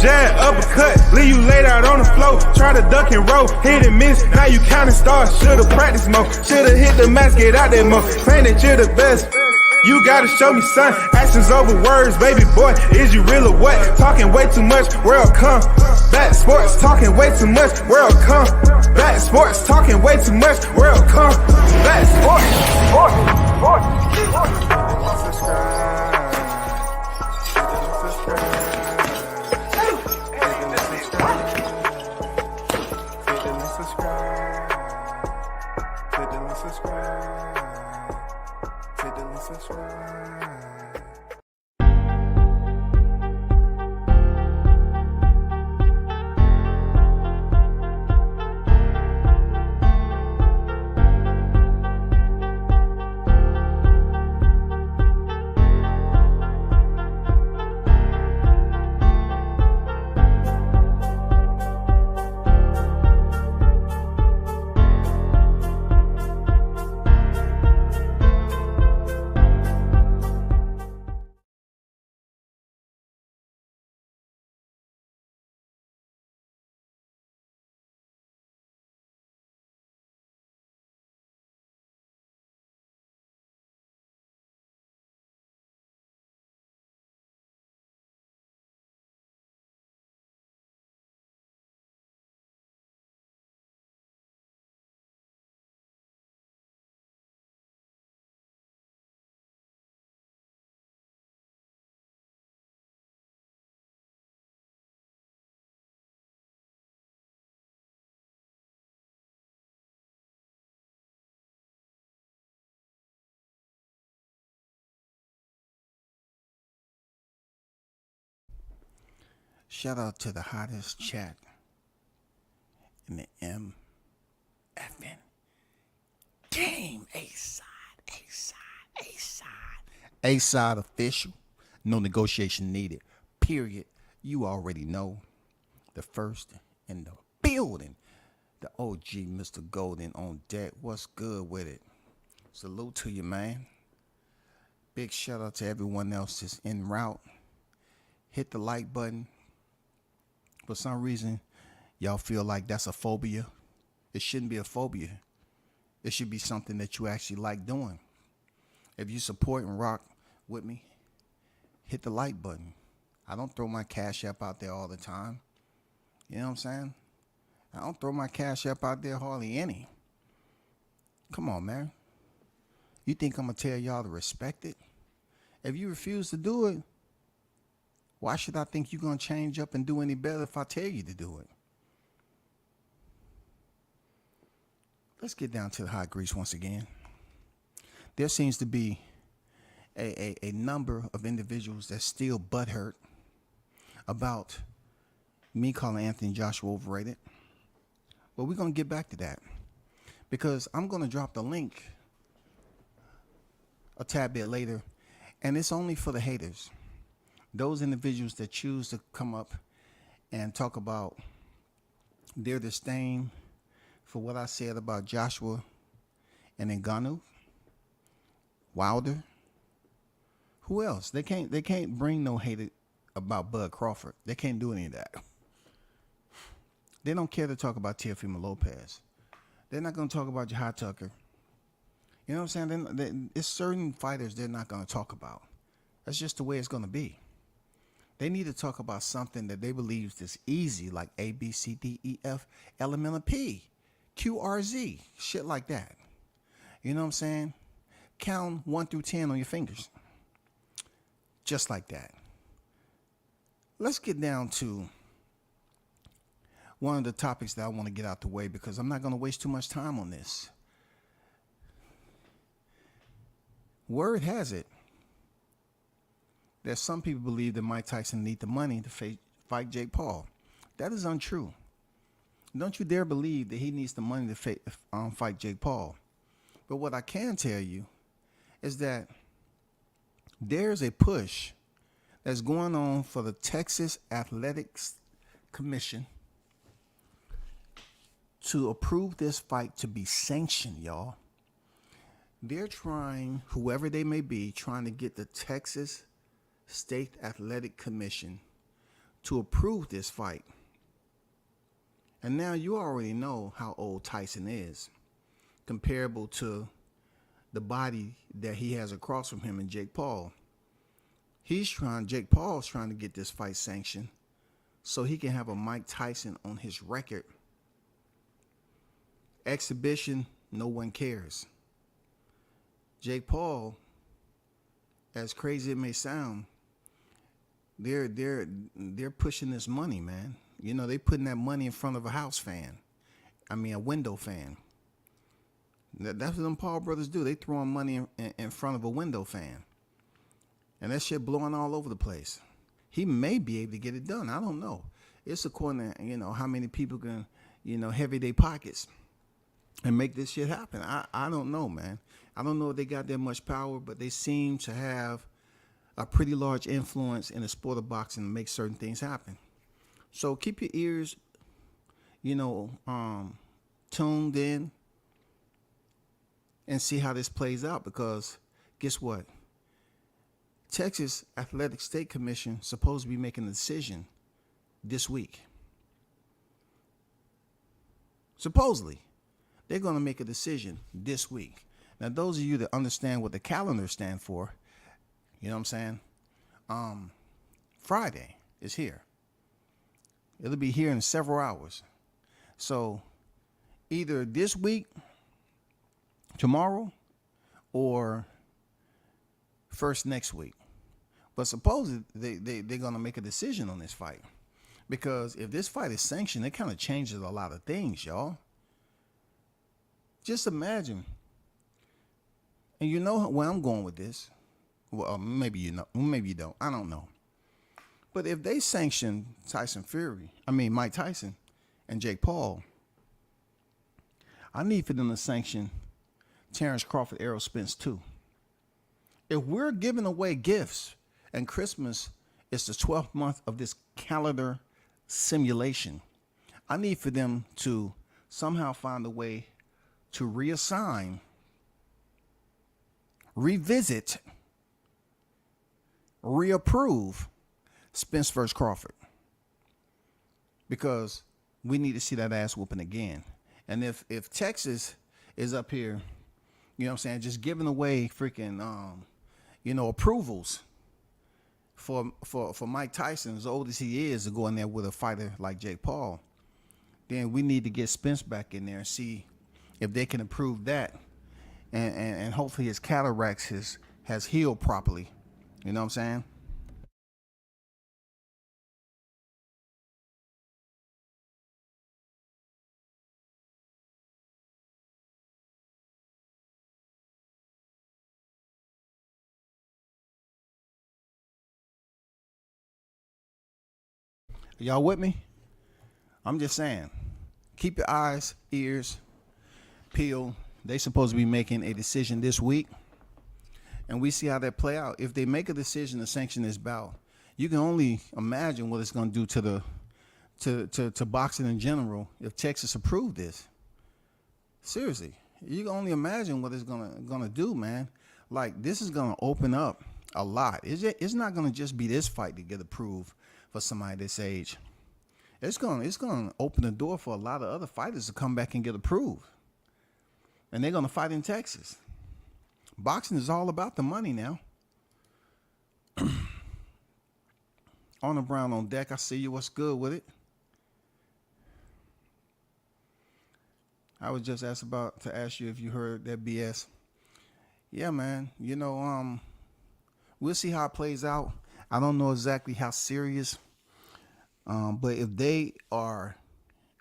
jab, uppercut, leave you laid out on the floor. Try to duck and roll, hit and miss, now you counting stars. Should've practiced more, should've hit the mask, get out there more. Claim that you're the best. You gotta show me, son. Actions over words, baby boy. Is you real or what? Talking way too much, world come. Back sports, talking way too much, world come. Back sports, talking way too much, world come. Back sports, Shout out to the hottest chat in the MFN game. A-side official. No negotiation needed. Period. You already know. The first in the building. The OG Mr. Golden on deck. What's good with it? Salute to you, man. Big shout out to everyone else that's en route. Hit the like button. For some reason, y'all feel like that's a phobia. It shouldn't be a phobia. It should be something that you actually like doing. If you support and rock with me, hit the like button. I don't throw my Cash App out there all the time. You know what I'm saying? I don't throw my Cash App out there hardly any. Come on, man. You think I'm going to tell y'all to respect it? If you refuse to do it, why should I think you're going to change up and do any better if I tell you to do it? Let's get down to the hot grease once again. There seems to be a number of individuals that's still butthurt about me calling Anthony Joshua overrated. Well, we're going to get back to that because I'm going to drop the link a tad bit later, and it's only for the haters. Those individuals that choose to come up and talk about their disdain for what I said about Joshua and Ngannou, Wilder. Who else? They can't bring no hate about Bud Crawford. They can't do any of that. They don't care to talk about Teofimo Lopez. They're not going to talk about Jahad Tucker. You know what I'm saying? It's certain fighters they're not going to talk about. That's just the way it's going to be. They need to talk about something that they believe is easy, like A, B, C, D, E, F, element of P, Q, R, Z, shit like that. You know what I'm saying? Count 1 through 10 on your fingers. Just like that. Let's get down to one of the topics that I want to get out the way because I'm not going to waste too much time on this. Word has it that some people believe that Mike Tyson need the money to fight Jake Paul. That is untrue. Don't you dare believe that he needs the money to fight Jake Paul. But what I can tell you is that there's a push that's going on for the Texas Athletics Commission to approve this fight to be sanctioned, y'all. They're trying, whoever they may be, trying to get the Texas State Athletic Commission to approve this fight. And now you already know how old Tyson is, comparable to the body that he has across from him in Jake Paul. Jake Paul's trying to get this fight sanctioned so he can have a Mike Tyson on his record. Exhibition, no one cares. Jake Paul, as crazy it may sound, they're pushing this money, man. You know, they putting that money in front of a window fan. That's what them Paul brothers do. They throwing money in front of a window fan. And that shit blowing all over the place. He may be able to get it done. I don't know. It's according to, you know, how many people can, you know, heavy their pockets and make this shit happen. I don't know, man. I don't know if they got that much power, but they seem to have a pretty large influence in the sport of boxing to make certain things happen. So keep your ears, you know, tuned in and see how this plays out, because guess what? Texas Athletic State Commission supposed to be making a decision this week. Supposedly, they're going to make a decision this week. Now, those of you that understand what the calendar stand for, you know what I'm saying? Friday is here. It'll be here in several hours. So either this week, tomorrow, or first next week. But supposedly they're going to make a decision on this fight. Because if this fight is sanctioned, it kind of changes a lot of things, y'all. Just imagine. And you know where I'm going with this. Well, maybe you know, maybe you don't. I don't know. But if they sanction Mike Tyson and Jake Paul, I need for them to sanction Terrence Crawford, Errol Spence too. If we're giving away gifts and Christmas is the 12th month of this calendar simulation, I need for them to somehow find a way to reassign, revisit, reapprove Spence versus Crawford. Because we need to see that ass whooping again. And if Texas is up here, you know what I'm saying, just giving away freaking approvals for Mike Tyson, as old as he is, to go in there with a fighter like Jake Paul, then we need to get Spence back in there and see if they can approve that, and hopefully his cataracts has healed properly. You know what I'm saying? Y'all with me? I'm just saying, keep your eyes, ears peeled. They supposed to be making a decision this week, and we see how that play out. If they make a decision to sanction this bout, you can only imagine what it's going to do to boxing in general if Texas approved this. Seriously, you can only imagine what it's gonna do, man. Like, this is gonna open up a lot. It's not gonna just be this fight to get approved for somebody this age. It's gonna open the door for a lot of other fighters to come back and get approved, and they're gonna fight in Texas. Boxing is all about the money now. Arnold Brown on deck. I see you. What's good with it? I was just asked to ask you if you heard that BS. Yeah, man. You know, we'll see how it plays out. I don't know exactly how serious, but if they are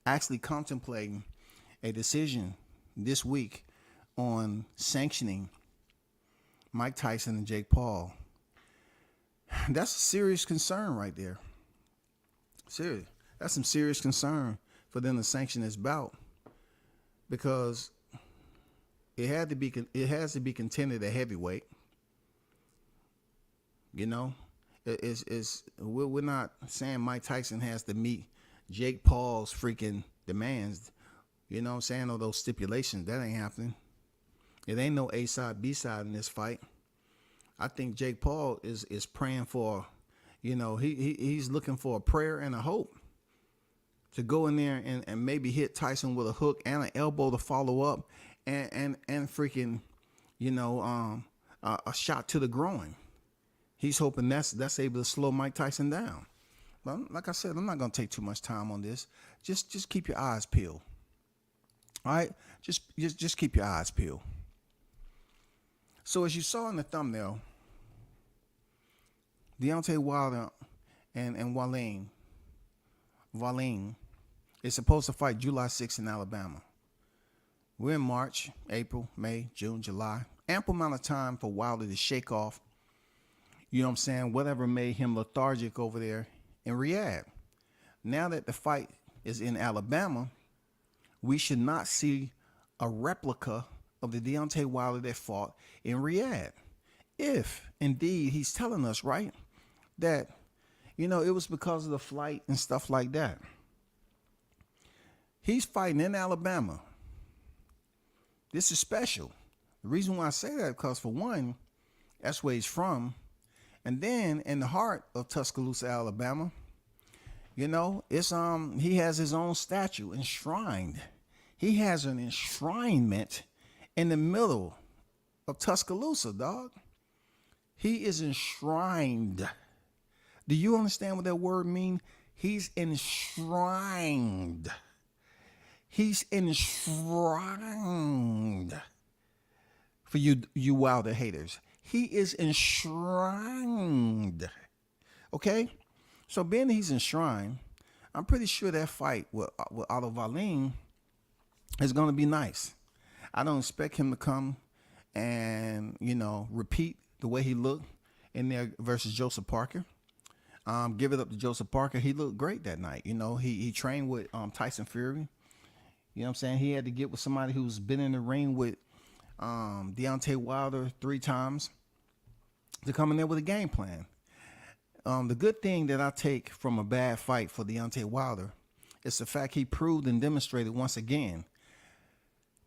actually contemplating a decision this week on sanctioning Mike Tyson and Jake Paul, that's a serious concern right there. Serious. That's some serious concern for them to sanction this bout, because it has to be contended at heavyweight. You know, we're not saying Mike Tyson has to meet Jake Paul's freaking demands. You know what I'm saying? Or those stipulations. That ain't happening. It ain't no A side, B side in this fight. I think Jake Paul is praying for, he's looking for a prayer and a hope to go in there and maybe hit Tyson with a hook and an elbow to follow up, and freaking, a shot to the groin. He's hoping that's able to slow Mike Tyson down. But like I said, I'm not gonna take too much time on this. Just keep your eyes peeled. All right, just keep your eyes peeled. So as you saw in the thumbnail, Deontay Wilder and Wallin is supposed to fight July 6th in Alabama. We're in March, April, May, June, July. Ample amount of time for Wilder to shake off, whatever made him lethargic over there in Riyadh. Now that the fight is in Alabama, we should not see a replica of the Deontay Wilder that fought in Riyadh. If indeed he's telling us, right, that, it was because of the flight and stuff like that. He's fighting in Alabama. This is special. The reason why I say that is because, for one, that's where he's from. And then in the heart of Tuscaloosa, Alabama, it's he has his own statue enshrined. He has an enshrinement in the middle of Tuscaloosa, dog. He is enshrined. Do you understand what that word means? He's enshrined. He's enshrined. For you Wilder haters, he is enshrined. Okay? So being he's enshrined, I'm pretty sure that fight with Otto Wallin is going to be nice. I don't expect him to come and, repeat the way he looked in there versus Joseph Parker. Give it up to Joseph Parker. He looked great that night. He trained with Tyson Fury. You know what I'm saying? He had to get with somebody who's been in the ring with Deontay Wilder 3 times to come in there with a game plan. The good thing that I take from a bad fight for Deontay Wilder is the fact he proved and demonstrated once again,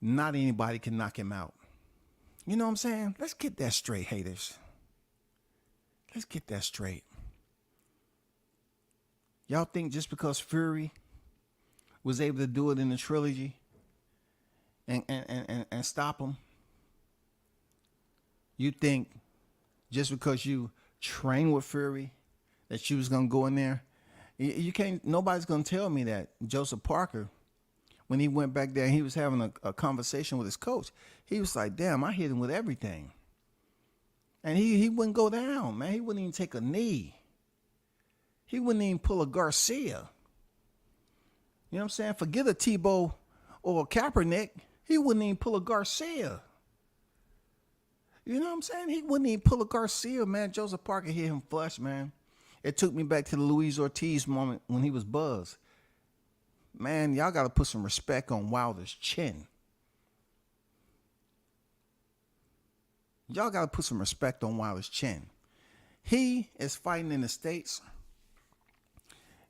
not anybody can knock him out. You know what I'm saying? Let's get that straight, haters. Let's get that straight. Y'all think just because Fury was able to do it in the trilogy and stop him, you think just because you train with Fury that you was gonna go in there? You can't. Nobody's gonna tell me that Joseph Parker, when he went back there and he was having a conversation with his coach, he was like, "Damn, I hit him with everything," and he wouldn't go down, man. He wouldn't even take a knee. He wouldn't even pull a Garcia. You know what I'm saying? Forget a Tebow or a Kaepernick. He wouldn't even pull a Garcia. You know what I'm saying? He wouldn't even pull a Garcia, man. Joseph Parker hit him flush, man. It took me back to the Luis Ortiz moment when he was buzzed. Man, y'all got to put some respect on Wilder's chin. Y'all got to put some respect on Wilder's chin. He is fighting in the States.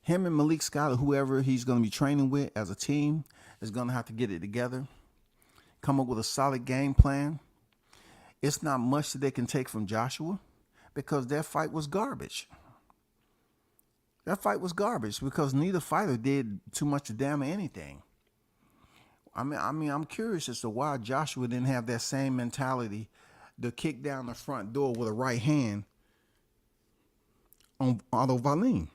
Him and Malik Scott, or whoever he's going to be training with as a team, is going to have to get it together, come up with a solid game plan. It's not much that they can take from Joshua because that fight was garbage. That fight was garbage because neither fighter did too much of damn anything. I mean, I'm curious as to why Joshua didn't have that same mentality to kick down the front door with a right hand on Otto Wallin.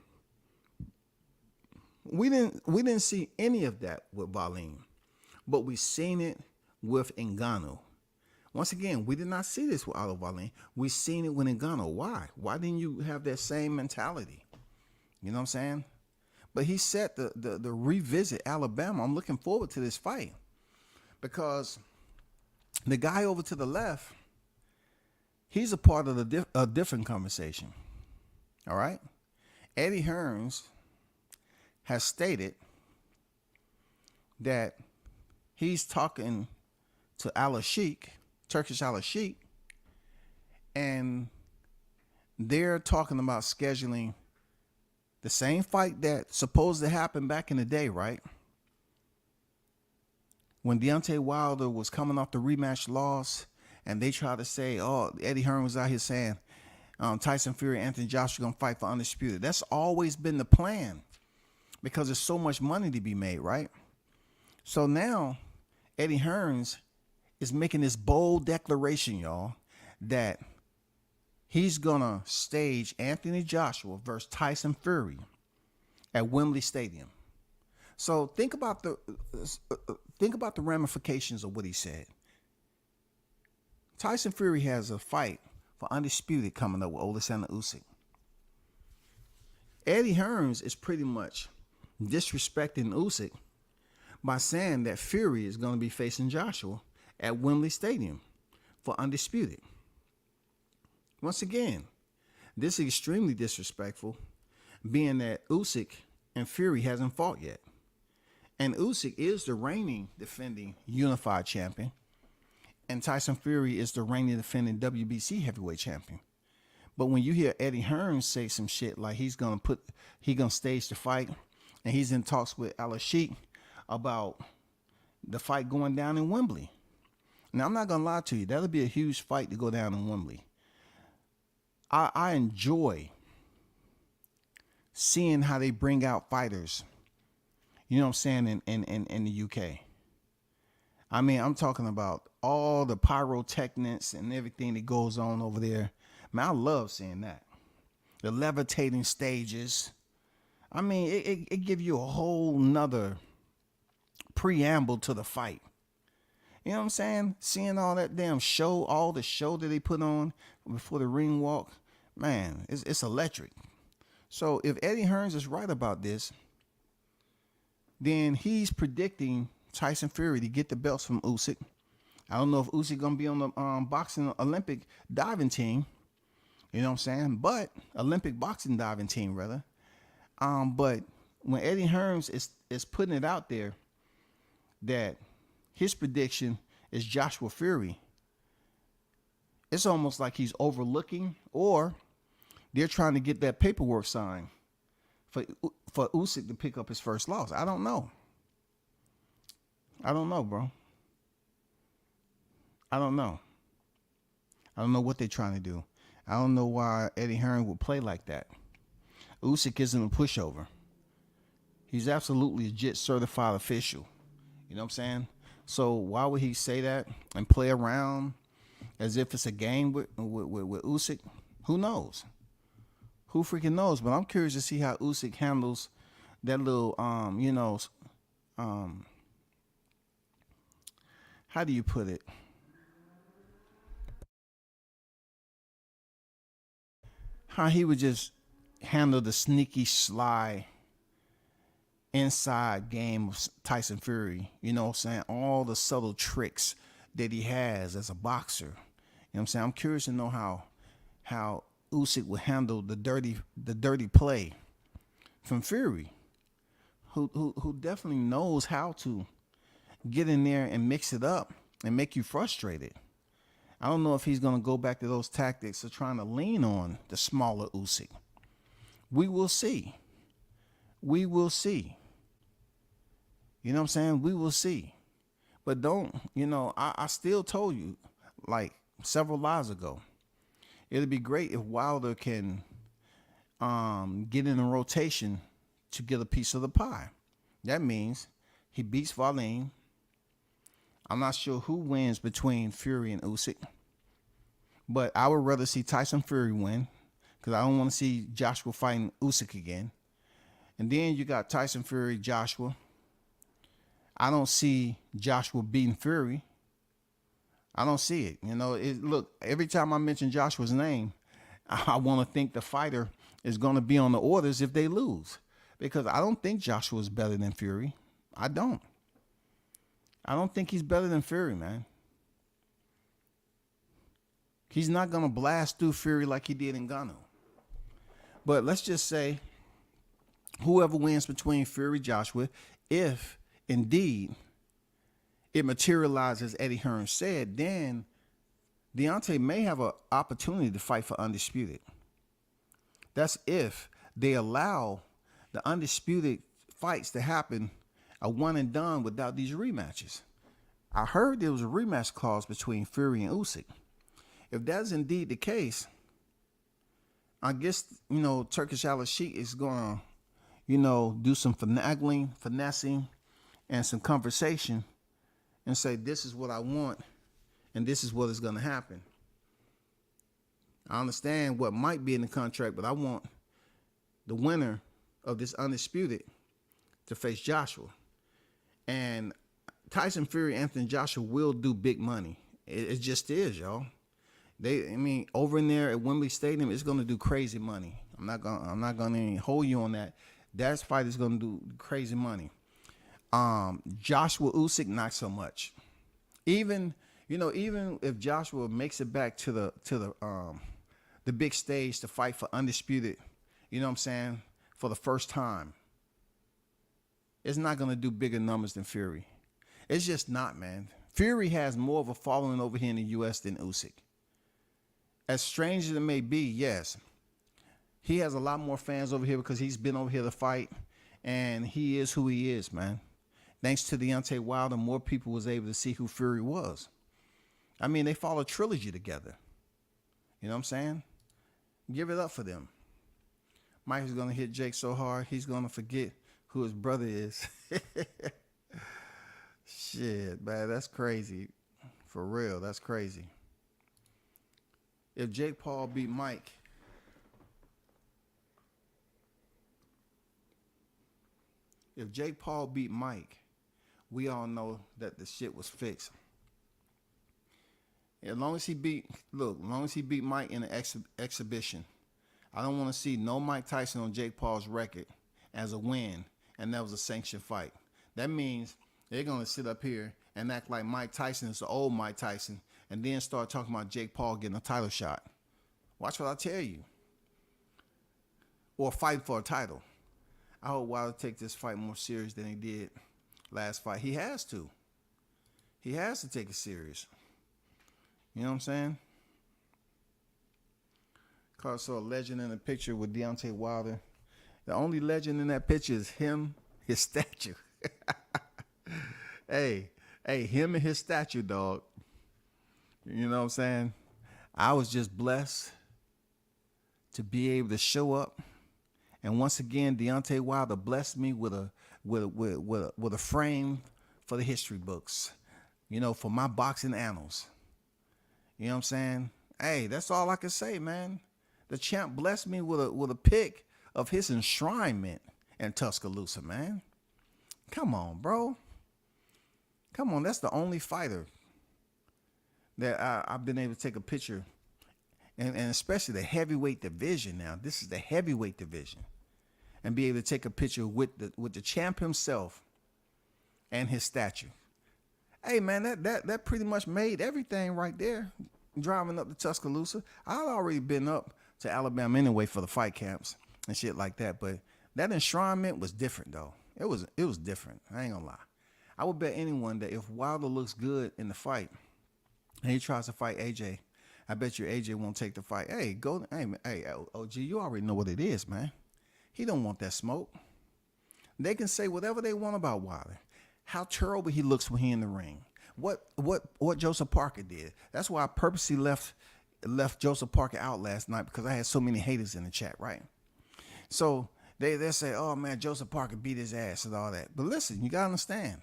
We didn't see any of that with Wallin, but we seen it with Ngannou. Once again, we did not see this with Otto Wallin. We seen it with Ngannou. Why? Why didn't you have that same mentality? You know what I'm saying? But he said the revisit Alabama. I'm looking forward to this fight because the guy over to the left, he's a part of a different conversation. All right? Eddie Hearns has stated that he's talking to Al-Sheikh, Turkish Al-Sheikh, and they're talking about scheduling the same fight that supposed to happen back in the day, right? When Deontay Wilder was coming off the rematch loss, and they tried to say, oh, Eddie Hearns was out here saying, Tyson Fury, Anthony Joshua gonna fight for undisputed. That's always been the plan because there's so much money to be made, right? So now Eddie Hearns is making this bold declaration, y'all, that he's gonna stage Anthony Joshua versus Tyson Fury at Wembley Stadium. So think about the ramifications of what he said. Tyson Fury has a fight for undisputed coming up with Alexander Usyk. Eddie Hearns is pretty much disrespecting Usyk by saying that Fury is going to be facing Joshua at Wembley Stadium for undisputed. Once again, this is extremely disrespectful, being that Usyk and Fury hasn't fought yet. And Usyk is the reigning defending unified champion, and Tyson Fury is the reigning defending WBC heavyweight champion. But when you hear Eddie Hearns say some shit like he's gonna stage the fight, and he's in talks with Al Sheikh about the fight going down in Wembley. Now, I'm not gonna lie to you, that'll be a huge fight to go down in Wembley. I enjoy seeing how they bring out fighters, you know what I'm saying, in the UK. I mean, I'm talking about all the pyrotechnics and everything that goes on over there. Man, I love seeing that. The levitating stages. I mean, it gives you a whole nother preamble to the fight. You know what I'm saying? Seeing all that damn show, all the show that they put on before the ring walk, man, it's electric. So if Eddie Hearns is right about this, then he's predicting Tyson Fury to get the belts from Usyk. I don't know if Usyk gonna be on the boxing Olympic diving team. You know what I'm saying? But Olympic boxing diving team rather. But when Eddie Hearns is putting it out there that his prediction is Joshua Fury, it's almost like he's overlooking, or they're trying to get that paperwork signed for Usyk to pick up his first loss. I don't know. I don't know, bro. I don't know. I don't know what they're trying to do. I don't know why Eddie Hearns would play like that. Usyk isn't a pushover. He's absolutely a JIT certified official. You know what I'm saying? So why would he say that and play around as if it's a game with Usyk? Who knows? Who freaking knows? But I'm curious to see how Usyk handles that little, how do you put it? How he would just handle the sneaky, sly, inside game of Tyson Fury. You know what I'm saying? All the subtle tricks that he has as a boxer. You know what I'm saying? I'm curious to know how Usyk would handle the dirty play from Fury, who definitely knows how to get in there and mix it up and make you frustrated. I don't know if he's going to go back to those tactics of trying to lean on the smaller Usyk. We will see. We will see. You know what I'm saying? We will see. But don't, I still told you, like several lives ago, it'd be great if Wilder can get in a rotation to get a piece of the pie. That means he beats Wallin. I'm not sure who wins between Fury and Usyk, but I would rather see Tyson Fury win because I don't want to see Joshua fighting Usyk again. And then you got Tyson Fury, Joshua. I don't see Joshua beating Fury. I don't see it. Look, every time I mention Joshua's name, I want to think the fighter is going to be on the orders if they lose, because I don't think Joshua is better than Fury. I don't think he's better than Fury, man. He's not going to blast through Fury like he did in Ngannou. But let's just say whoever wins between Fury and Joshua, if indeed it materializes, Eddie Hearns said, then Deontay may have an opportunity to fight for undisputed. That's if they allow the undisputed fights to happen a one and done without these rematches. I heard there was a rematch clause between Fury and Usyk. If that's indeed the case, I guess, Turkish Al-Sheikh is going to, do some finessing, and some conversation and say, this is what I want and this is what is going to happen. I understand what might be in the contract, but I want the winner of this undisputed to face Joshua. And Tyson Fury, Anthony Joshua will do big money. It just is, y'all. Over in there at Wembley Stadium, it's gonna do crazy money. I'm not gonna even hold you on that. That fight is gonna do crazy money. Joshua Usyk, not so much. Even if Joshua makes it back to the big stage to fight for undisputed, for the first time, it's not gonna do bigger numbers than Fury. It's just not, man. Fury has more of a following over here in the U.S. than Usyk. As strange as it may be, yes, he has a lot more fans over here because he's been over here to fight, and he is who he is, man. Thanks to Deontay Wilder, more people was able to see who Fury was. They follow a trilogy together. You know what I'm saying? Give it up for them. Mike is going to hit Jake so hard, he's going to forget who his brother is. Shit, man, that's crazy. For real, that's crazy. If Jake Paul beat Mike, we all know that the shit was fixed. As long as he beat Mike in an exhibition, I don't want to see no Mike Tyson on Jake Paul's record as a win, and that was a sanctioned fight. That means they're going to sit up here and act like Mike Tyson is the old Mike Tyson and then start talking about Jake Paul getting a title shot. Watch what I tell you. Or fight for a title. I hope Wilder take this fight more serious than he did last fight. He has to. He has to take it serious. You know what I'm saying? Cause I saw a legend in a picture with Deontay Wilder. The only legend in that picture is him, his statue. Hey, him and his statue, dog. You know what I'm saying? I was just blessed to be able to show up, and once again, Deontay Wilder blessed me with a frame for the history books. For my boxing annals. You know what I'm saying? Hey, that's all I can say, man. The champ blessed me with a pic of his enshrinement in Tuscaloosa, man. Come on, bro. Come on, that's the only fighter that I've been able to take a picture, and especially the heavyweight division now. This is the heavyweight division. And be able to take a picture with the champ himself and his statue. Hey, man, that pretty much made everything right there. Driving up to Tuscaloosa. I'd already been up to Alabama anyway for the fight camps and shit like that, but that enshrinement was different, though. It was different. I ain't gonna lie. I would bet anyone that if Wilder looks good in the fight and he tries to fight AJ, I bet you AJ won't take the fight. Hey, OG, you already know what it is, man. He don't want that smoke. They can say whatever they want about Wilder. How terrible he looks when he in the ring. What Joseph Parker did. That's why I purposely left Joseph Parker out last night, because I had so many haters in the chat, right? So they say, oh man, Joseph Parker beat his ass and all that. But listen, you gotta understand.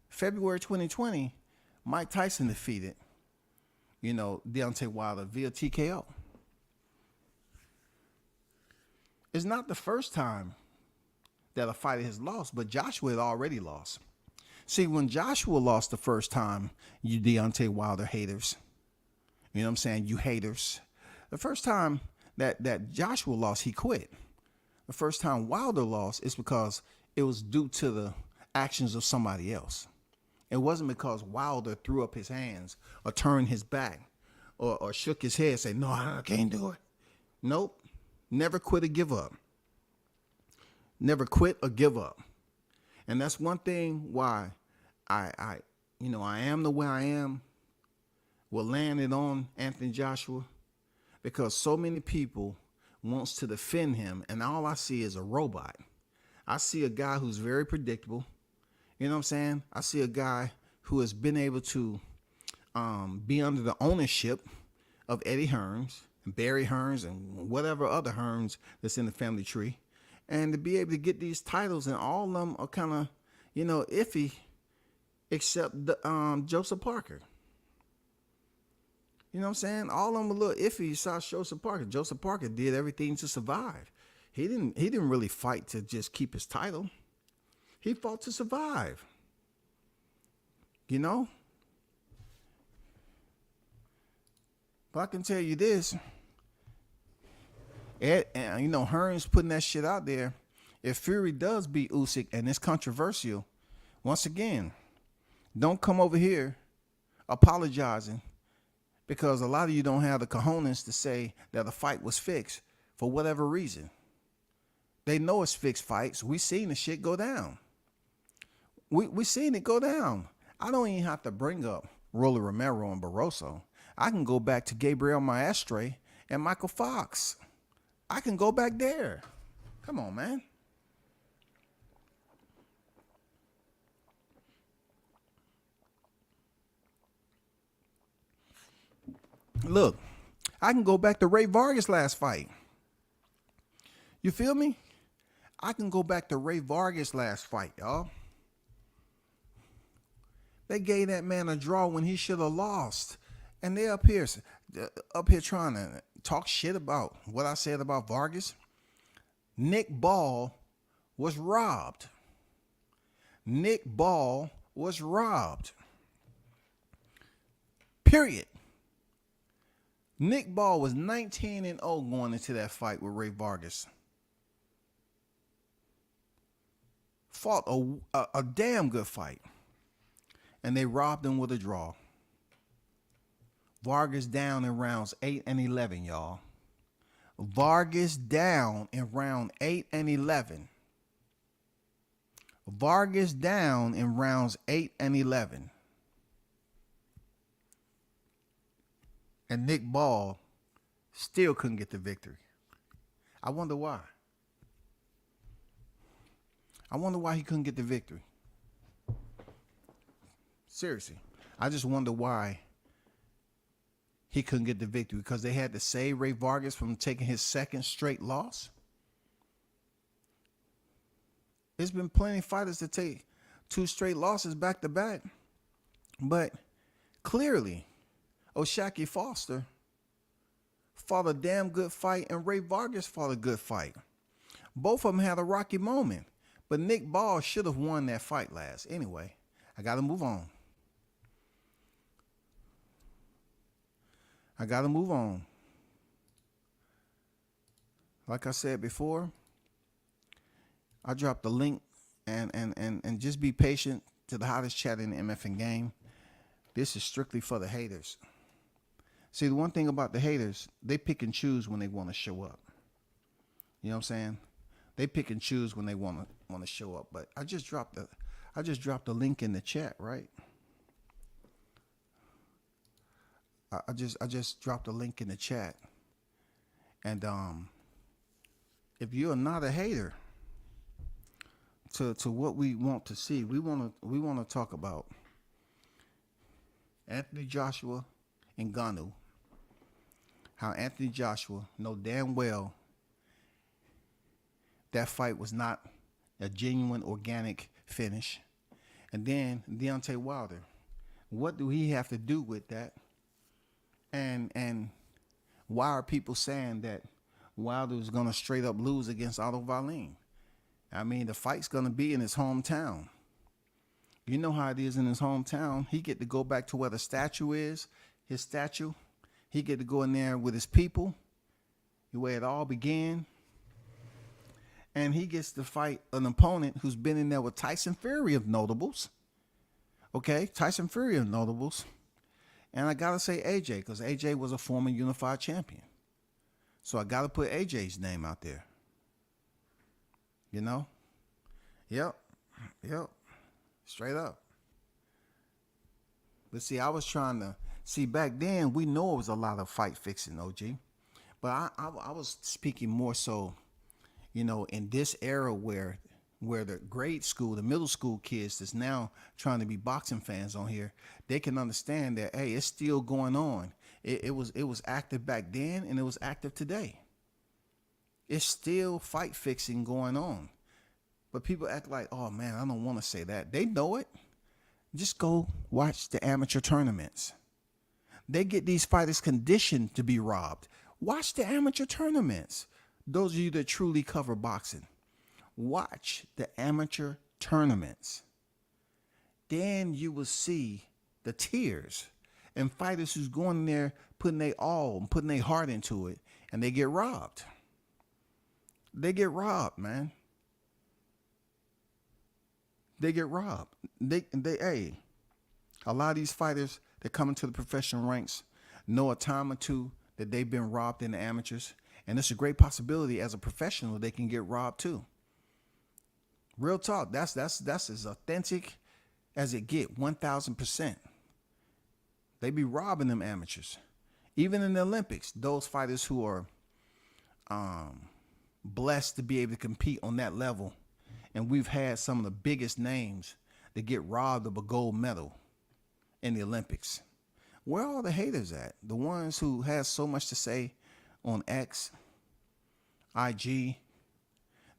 February 2020, Mike Tyson defeated, Deontay Wilder via TKO. It's not the first time that a fighter has lost, but Joshua had already lost. See, when Joshua lost the first time, you Deontay Wilder haters, you know what I'm saying? You haters. The first time that Joshua lost, he quit. The first time Wilder lost is because it was due to the actions of somebody else. It wasn't because Wilder threw up his hands or turned his back or shook his head and said, no, I can't do it. Nope. Never quit or give up. Never quit or give up. And that's one thing why I am the way I am. Will land it on Anthony Joshua, because so many people wants to defend him, and all I see is a robot. I see a guy who's very predictable. You know what I'm saying? I see a guy who has been able to be under the ownership of Eddie Hearns. Barry Hearns and whatever other Hearns that's in the family tree, and to be able to get these titles, and all of them are kind of, iffy, except the Joseph Parker. You know what I'm saying? All of them a little iffy besides Joseph Parker. Joseph Parker did everything to survive. He didn't really fight to just keep his title. He fought to survive. But I can tell you this. Hearns putting that shit out there. If Fury does beat Usyk and it's controversial, once again, don't come over here apologizing because a lot of you don't have the cojones to say that the fight was fixed for whatever reason. They know it's fixed fights. We seen the shit go down. We seen it go down. I don't even have to bring up Rolly Romero and Barroso. I can go back to Gabriel Maestre and Michael Fox. I can go back there. Come on, man. Look, I can go back to Ray Vargas' last fight. You feel me? I can go back to Ray Vargas' last fight, y'all. They gave that man a draw when he should have lost. And they up here trying to talk shit about what I said about Vargas. Nick Ball was robbed. Nick Ball was robbed. Period. Nick Ball was 19-0 going into that fight with Ray Vargas. Fought a damn good fight. And they robbed him with a draw. Vargas down in rounds 8 and 11, y'all. Vargas down in round 8 and 11. Vargas down in rounds 8 and 11. And Nick Ball still couldn't get the victory. I wonder why. I wonder why he couldn't get the victory. Seriously. I just wonder why he couldn't get the victory. Because they had to save Ray Vargas from taking his second straight loss. There's been plenty of fighters that take 2 straight losses back to back. But clearly, O'Shaquie Foster fought a damn good fight and Ray Vargas fought a good fight. Both of them had a rocky moment. But Nick Ball should have won that fight last. Anyway, I got to move on. Like I said before, I dropped the link and just be patient to the hottest chat in the MFN game. This is strictly for the haters. See, the one thing about the haters, they pick and choose when they want to show up. You know what I'm saying? They pick and choose when they want to show up. But I just dropped the link in the chat, right? I just dropped a link in the chat. And if you're not a hater to what we want to see, we want to talk about Anthony Joshua and Ngannou. How Anthony Joshua know damn well that fight was not a genuine organic finish. And then Deontay Wilder, what do he have to do with that? And why are people saying that Wilder is going to straight up lose against Otto Wallin? I mean, the fight's going to be in his hometown. You know how it is in his hometown. He get to go back to where the statue is, his statue. He get to go in there with his people, where it all began. And he gets to fight an opponent who's been in there with Tyson Fury of notables. Okay, Tyson Fury of notables. And I got to say AJ, because AJ was a former unified champion. So I got to put AJ's name out there. You know? Yep. Straight up. But see, I was trying to... See, back then, we know it was a lot of fight fixing, OG. But I was speaking more so, in this era where the grade school, the middle school kids that's now trying to be boxing fans on here, they can understand that, hey, it's still going on. It was active back then, and it was active today. It's still fight fixing going on. But people act like, oh man, I don't want to say that. They know it. Just go watch the amateur tournaments. They get these fighters conditioned to be robbed. Watch the amateur tournaments. Those of you that truly cover boxing, watch the amateur tournaments. Then you will see the tears and fighters who's going in there putting their all and putting their heart into it, and they get robbed. They get robbed, man. They get robbed. Hey, a lot of these fighters that come into the professional ranks know a time or two that they've been robbed in the amateurs, and it's a great possibility as a professional they can get robbed too. Real talk. That's as authentic as it get. 1,000%. They be robbing them amateurs. Even in the Olympics, those fighters who are blessed to be able to compete on that level, and we've had some of the biggest names that get robbed of a gold medal in the Olympics. Where are all the haters at? The ones who has so much to say on X, IG,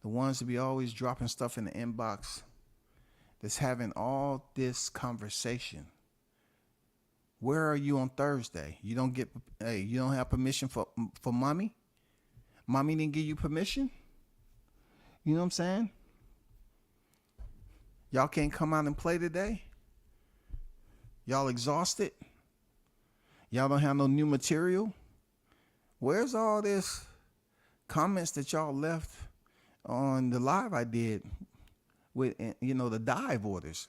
the ones that be always dropping stuff in the inbox, that's having all this conversation. Where are you on Thursday? You don't have permission for mommy? Mommy didn't give you permission? You know what I'm saying? Y'all can't come out and play today? Y'all exhausted? Y'all don't have no new material? Where's all this comments that y'all left on the live I did with, the dive orders?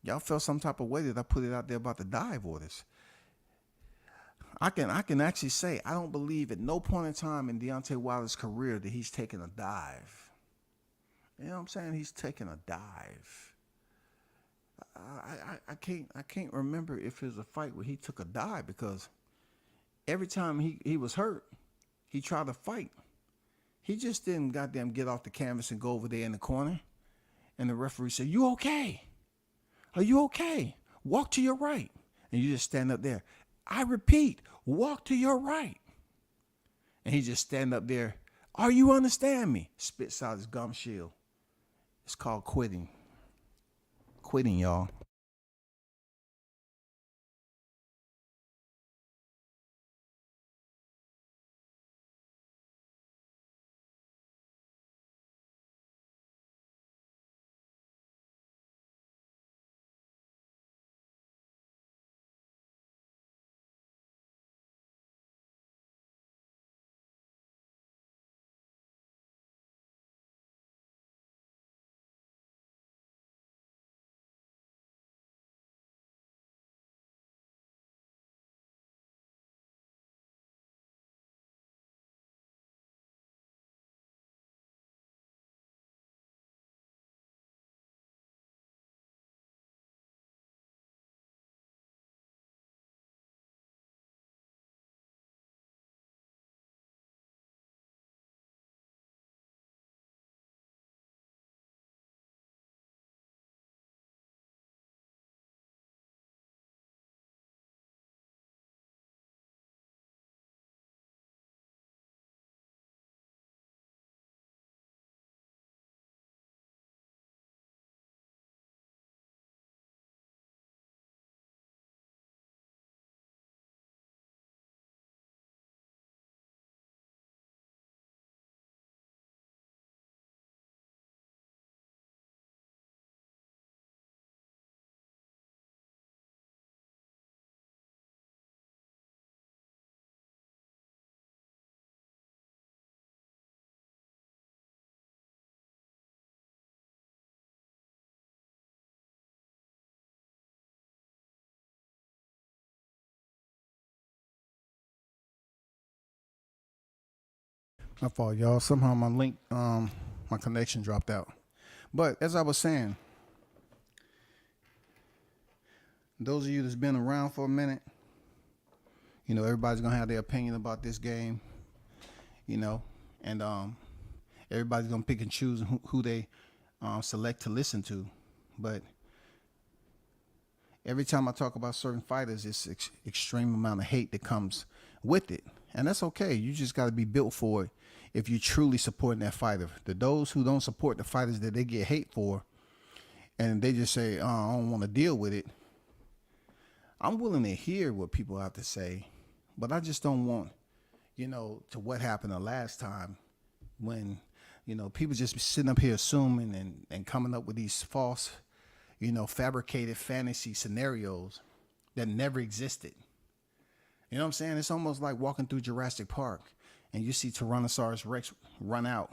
Y'all felt some type of way that I put it out there about the dive orders. I can actually say I don't believe at no point in time in Deontay Wilder's career that he's taken a dive. You know what I'm saying? He's taken a dive. I can't remember if it was a fight where he took a dive, because every time he was hurt, he tried to fight. He just didn't goddamn get off the canvas and go over there in the corner, and the referee said, "You okay? Are you okay? Walk to your right." And you just stand up there. I repeat, walk to your right. And he just stand up there. Are you understand me? Spits out his gum shield. It's called quitting. Quitting, y'all. My fault, y'all. Somehow my link, my connection dropped out. But as I was saying, those of you that's been around for a minute, everybody's gonna have their opinion about this game, and everybody's gonna pick and choose who they select to listen to. But Every time I talk about certain fighters, it's extreme amount of hate that comes with it. And that's okay. You just got to be built for it if you truly supporting that fighter. Those who don't support the fighters that they get hate for, and they just say, oh, I don't want to deal with it. I'm willing to hear what people have to say, but I just don't want, to what happened the last time when, people just sitting up here assuming and coming up with these false, fabricated fantasy scenarios that never existed. You know what I'm saying? It's almost like walking through Jurassic Park and you see Tyrannosaurus Rex run out.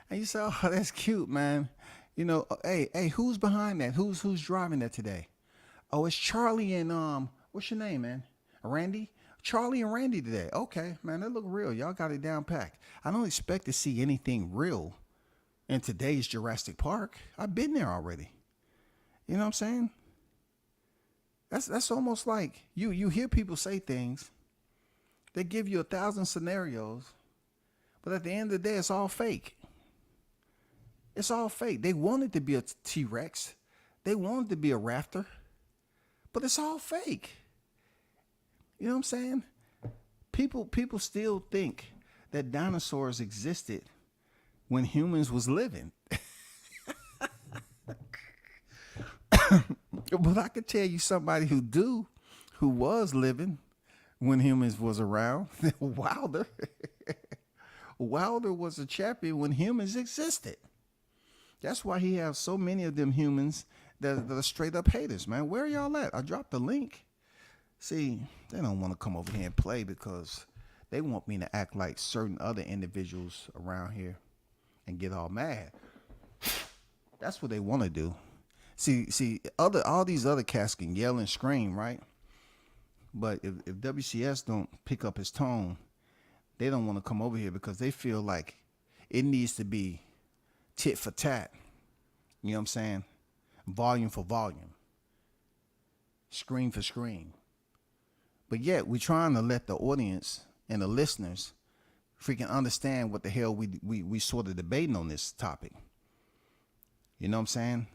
And you say, oh, that's cute, man. Hey, who's behind that? Who's driving that today? Oh, it's Charlie and what's your name, man? Randy? Charlie and Randy today. Okay, man, that look real. Y'all got it down packed. I don't expect to see anything real in today's Jurassic Park. I've been there already. You know what I'm saying? That's almost like you hear people say things. They give you 1,000 scenarios, but at the end of the day, it's all fake. It's all fake. They wanted to be a T-Rex. They wanted to be a raptor. But it's all fake. You know what I'm saying? People still think that dinosaurs existed when humans was living. But I could tell you somebody who was living when humans was around. Wilder. Wilder was a champion when humans existed. That's why he has so many of them humans that are straight up haters, man. Where y'all at? I dropped the link. See, they don't want to come over here and play because they want me to act like certain other individuals around here and get all mad. That's what they want to do. See, all these other cats can yell and scream, right? But if WCS don't pick up his tone, they don't want to come over here because they feel like it needs to be tit for tat. You know what I'm saying? Volume for volume. Screen for screen. But yet we're trying to let the audience and the listeners freaking understand what the hell we sort of debating on this topic. You know what I'm saying?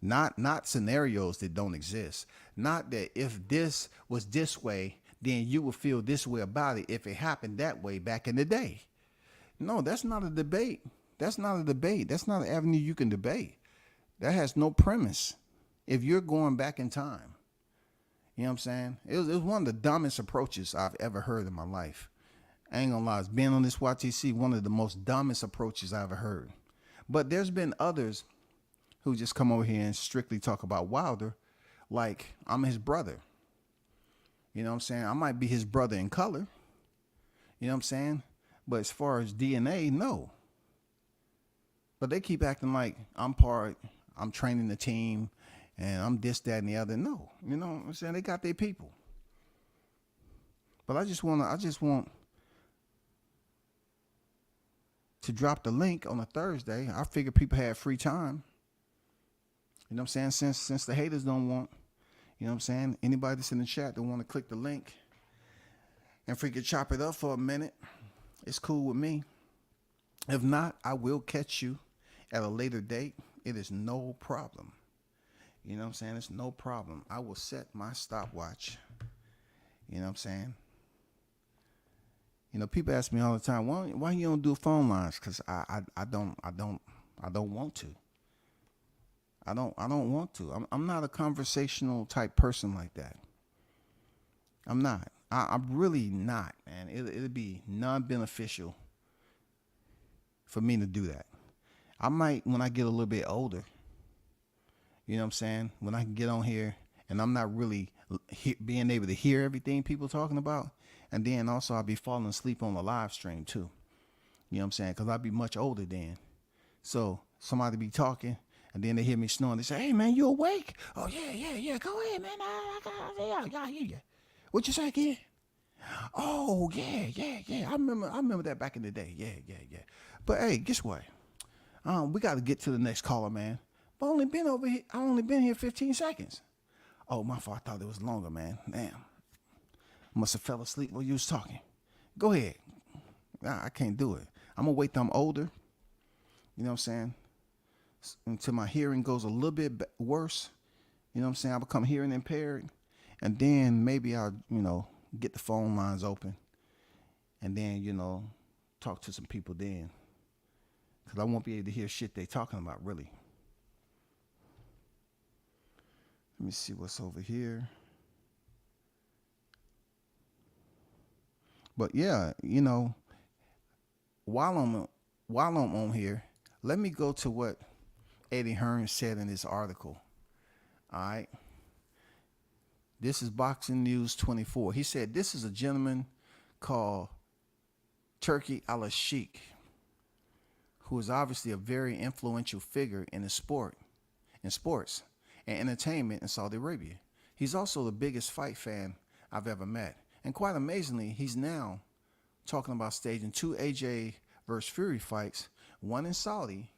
Not scenarios that don't exist. Not that if this was this way, then you would feel this way about it if it happened that way back in the day. No, that's not a debate. That's not a debate. That's not an avenue you can debate. That has no premise if you're going back in time. You know what I'm saying? It was one of the dumbest approaches I've ever heard in my life. I ain't gonna lie, it's being on this YTC, one of the most dumbest approaches I ever heard. But there's been others who just come over here and strictly talk about Wilder like I'm his brother. You know what I'm saying? I might be his brother in color. You know what I'm saying? But as far as DNA, no. But they keep acting like I'm training the team and I'm this, that, and the other. No. You know what I'm saying? They got their people. But I just want to drop the link on a Thursday. I figure people had free time. You know what I'm saying? Since the haters don't want, you know what I'm saying? Anybody that's in the chat that want to click the link and freaking chop it up for a minute, it's cool with me. If not, I will catch you at a later date. It is no problem. You know what I'm saying? It's no problem. I will set my stopwatch. You know what I'm saying? You know, people ask me all the time, why you don't do phone lines? Because I don't want to. I don't want to. I'm not a conversational type person like that. I'm not. I'm really not, man. It'd be non-beneficial for me to do that. I might when I get a little bit older. You know what I'm saying? When I can get on here and I'm not really being able to hear everything people talking about. And then also I'll be falling asleep on the live stream too. You know what I'm saying? Because I'll be much older then. So somebody be talking and then they hear me snoring. They say, hey, man, you awake? Oh, yeah. Go ahead, man. I hear you. What you say again? Oh, yeah. I remember that back in the day. Yeah. But, hey, guess what? We got to get to the next caller, man. I only been here 15 seconds. Oh, my fault. I thought it was longer, man. Damn. Must have fell asleep while you was talking. Go ahead. Nah, I can't do it. I'm going to wait till I'm older. You know what I'm saying? Until my hearing goes a little bit worse. You know what I'm saying? I become hearing impaired, and then maybe I'll, get the phone lines open, and then, talk to some people then, because I won't be able to hear shit they talking about really. Let me see what's over here. But yeah, while I'm on here, let me go to what Eddie Hearns said in this article. All right. This is Boxing News 24. He said this is a gentleman called Turki Al-Sheikh, who is obviously a very influential figure in sports and entertainment in Saudi Arabia. He's also the biggest fight fan I've ever met. And quite amazingly, he's now talking about staging 2 AJ versus Fury fights, one in Saudi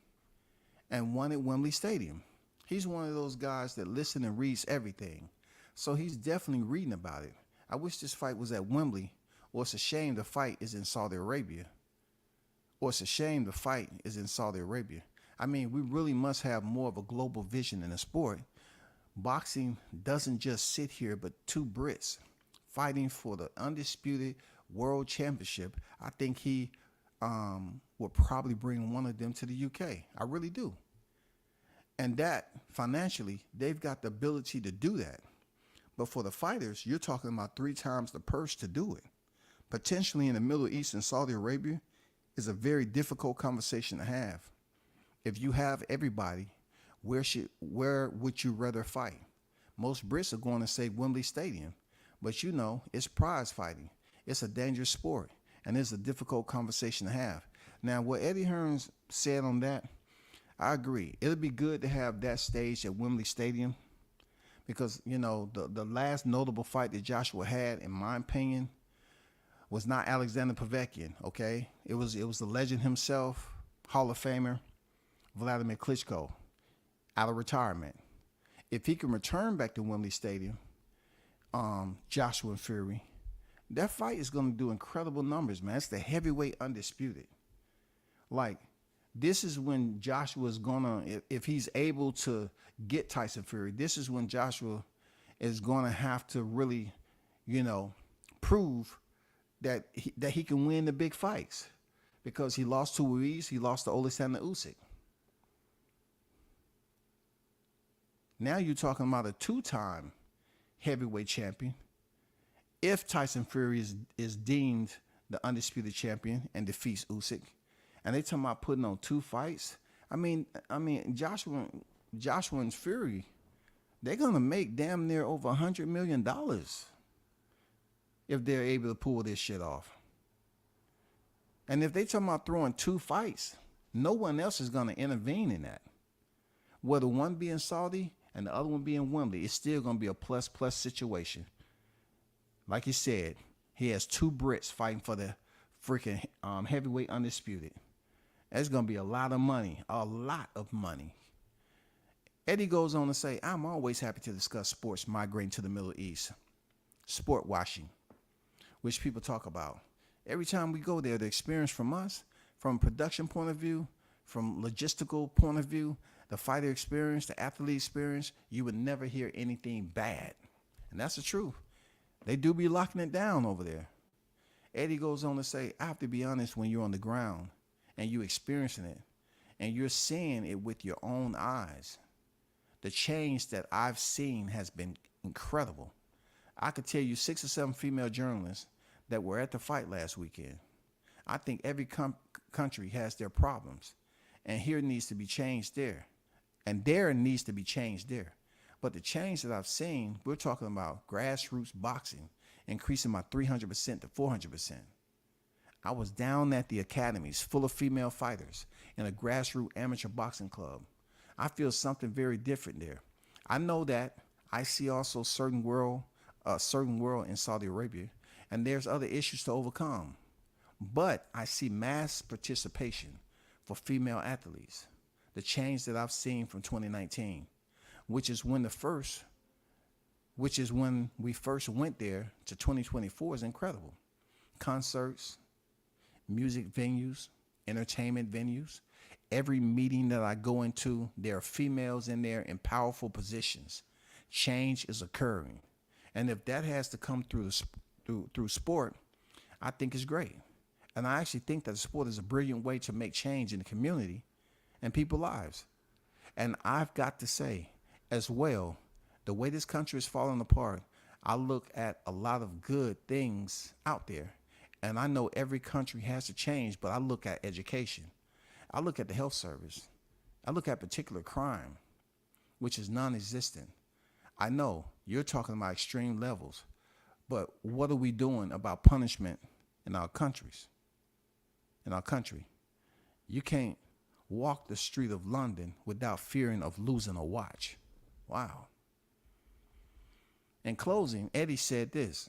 and one at Wembley Stadium. He's one of those guys that listens and reads everything. So he's definitely reading about it. I wish this fight was at Wembley, or it's a shame the fight is in Saudi Arabia. I mean, we really must have more of a global vision in the sport. Boxing doesn't just sit here, but 2 Brits fighting for the undisputed world championship. I think he will probably bring one of them to the UK. I really do. And that, financially, they've got the ability to do that. But for the fighters, you're talking about 3 times the purse to do it. Potentially in the Middle East and Saudi Arabia is a very difficult conversation to have. If you have everybody, where would you rather fight? Most Brits are going to say Wembley Stadium, but it's prize fighting. It's a dangerous sport, and it's a difficult conversation to have. Now, what Eddie Hearns said on that, I agree. It'll be good to have that staged at Wembley Stadium, because the last notable fight that Joshua had, in my opinion, was not Alexander Povetkin. Okay, it was the legend himself, Hall of Famer Vladimir Klitschko, out of retirement. If he can return back to Wembley Stadium, Joshua and Fury, that fight is going to do incredible numbers, man. It's the heavyweight undisputed. Like, this is when Joshua is gonna, if he's able to get Tyson Fury, this is when Joshua is gonna have to really, prove that he can win the big fights, because he lost to Ruiz, he lost to Alexander Usyk. Now you're talking about a 2-time heavyweight champion. If Tyson Fury is deemed the undisputed champion and defeats Usyk, and they talking about putting on 2 fights, I mean Joshua and Fury, they're gonna make damn near over $100 million if they're able to pull this shit off. And if they talking about throwing 2 fights, no one else is gonna intervene in that. Whether one be in Saudi and the other one be in Wembley, it's still gonna be a plus situation. Like he said, he has 2 Brits fighting for the freaking heavyweight undisputed. That's going to be a lot of money, Eddie goes on to say, I'm always happy to discuss sports migrating to the Middle East. Sport washing, which people talk about. Every time we go there, the experience from us, from a production point of view, from logistical point of view, the fighter experience, the athlete experience, you would never hear anything bad. And that's the truth. They do be locking it down over there. Eddie goes on to say, I have to be honest, when you're on the ground and you're experiencing it and you're seeing it with your own eyes, the change that I've seen has been incredible. I could tell you 6 or 7 female journalists that were at the fight last weekend. I think every country has their problems, and here needs to be changed there, and there needs to be changed there. But the change that I've seen, we're talking about grassroots boxing increasing by 300% to 400%. I was down at the academies full of female fighters in a grassroots amateur boxing club. I feel something very different there. I know that I see also certain world in Saudi Arabia, and there's other issues to overcome. But I see mass participation for female athletes. The change that I've seen from 2019, which is when we first went there, to 2024, is incredible. Concerts, music venues, entertainment venues. Every meeting that I go into, there are females in there in powerful positions, Change is occurring. And if that has to come through through sport, I think it's great. And I actually think that sport is a brilliant way to make change in the community and people's lives. And I've got to say as well, the way this country is falling apart, I look at a lot of good things out there. And I know every country has to change, but I look at education. I look at the health service. I look at particular crime, which is non-existent. I know you're talking about extreme levels, but what are we doing about punishment in our countries? In our country, you can't walk the street of London without fearing of losing a watch. Wow. In closing, Eddie said this: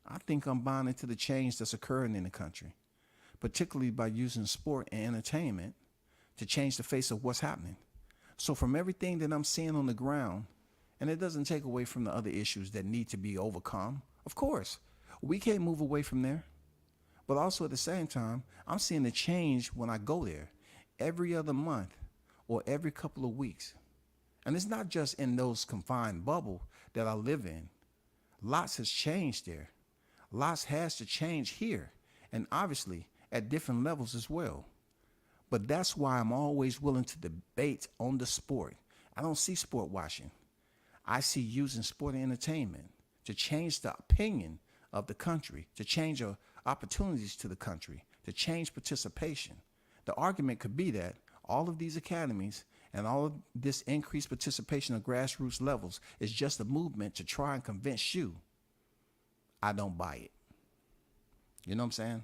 I think I'm buying into the change that's occurring in the country, particularly by using sport and entertainment to change the face of what's happening. So from everything that I'm seeing on the ground, and it doesn't take away from the other issues that need to be overcome, of course, we can't move away from there. But also at the same time, I'm seeing a change when I go there every other month or every couple of weeks. And it's not just in those confined bubble that I live in. Lots has changed there. Lots has to change here, and obviously at different levels as well. But that's why I'm always willing to debate on the sport. I don't see sport washing. I see using sport and entertainment to change the opinion of the country, to change opportunities to the country, to change participation. The argument could be that all of these academies and all of this increased participation of grassroots levels is just a movement to try and convince you. I don't buy it. You know what I'm saying?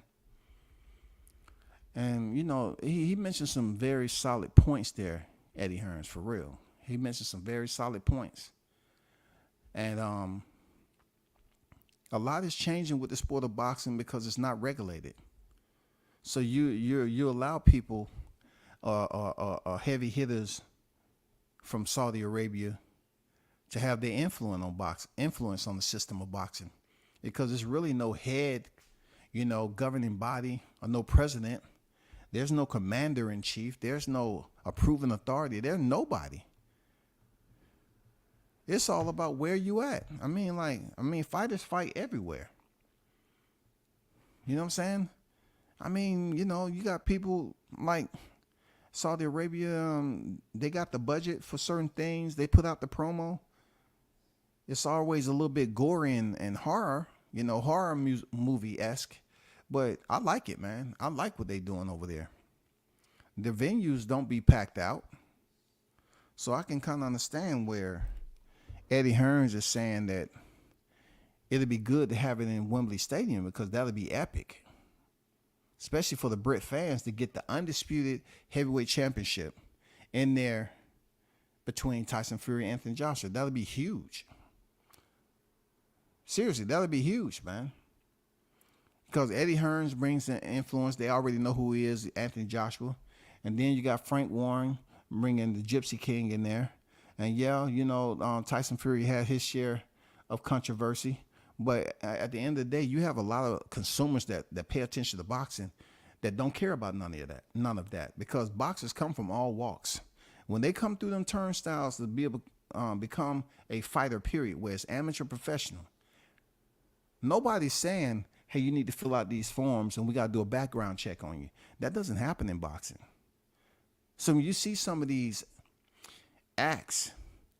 And, you know, he mentioned some very solid points there, Eddie Hearns, for real. He mentioned some very solid points. And a lot is changing with the sport of boxing because it's not regulated. So you allow people, heavy hitters from Saudi Arabia, to have their influence on the system of boxing, because there's really no head, governing body, or no president. There's no commander in chief. There's no approving authority. There's nobody. It's all about where you at. I mean, fighters fight everywhere. You know what I'm saying? I mean, you got people like Saudi Arabia. They got the budget for certain things. They put out the promo. It's always a little bit gory and horror, horror movie-esque. But I like it, man. I like what they doing over there. The venues don't be packed out. So I can kind of understand where Eddie Hearns is saying that it'd be good to have it in Wembley Stadium, because that'll be epic. Especially for the Brit fans to get the undisputed heavyweight championship in there between Tyson Fury and Anthony Joshua. That'll be huge. Seriously, that'll be huge, man. Because Eddie Hearns brings an influence. They already know who he is, Anthony Joshua. And then you got Frank Warren bringing the Gypsy King in there. And yeah, Tyson Fury had his share of controversy. But at the end of the day, you have a lot of consumers that pay attention to boxing that don't care about none of that. Because boxers come from all walks. When they come through them turnstiles to be able to become a fighter, period, where it's amateur professional, nobody's saying, hey, you need to fill out these forms and we got to do a background check on you. That doesn't happen in boxing. So when you see some of these acts,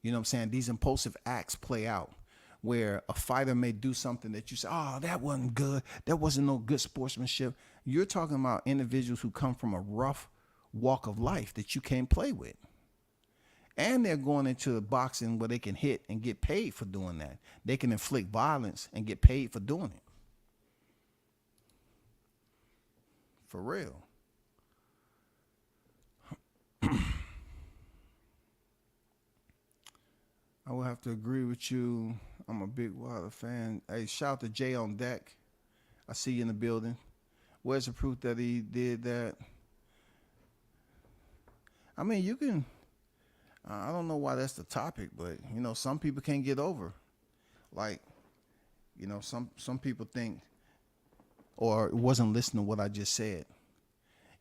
these impulsive acts play out, where a fighter may do something that you say, oh, that wasn't good. That wasn't no good sportsmanship. You're talking about individuals who come from a rough walk of life that you can't play with. And they're going into boxing where they can hit and get paid for doing that. They can inflict violence and get paid for doing it. For real. I will have to agree with you. I'm a big Wilder fan. Hey, shout out to Jay on deck. I see you in the building. Where's the proof that he did that? I mean, you can, I don't know why that's the topic, but, some people can't get over. Like, some people think, or wasn't listening to what I just said.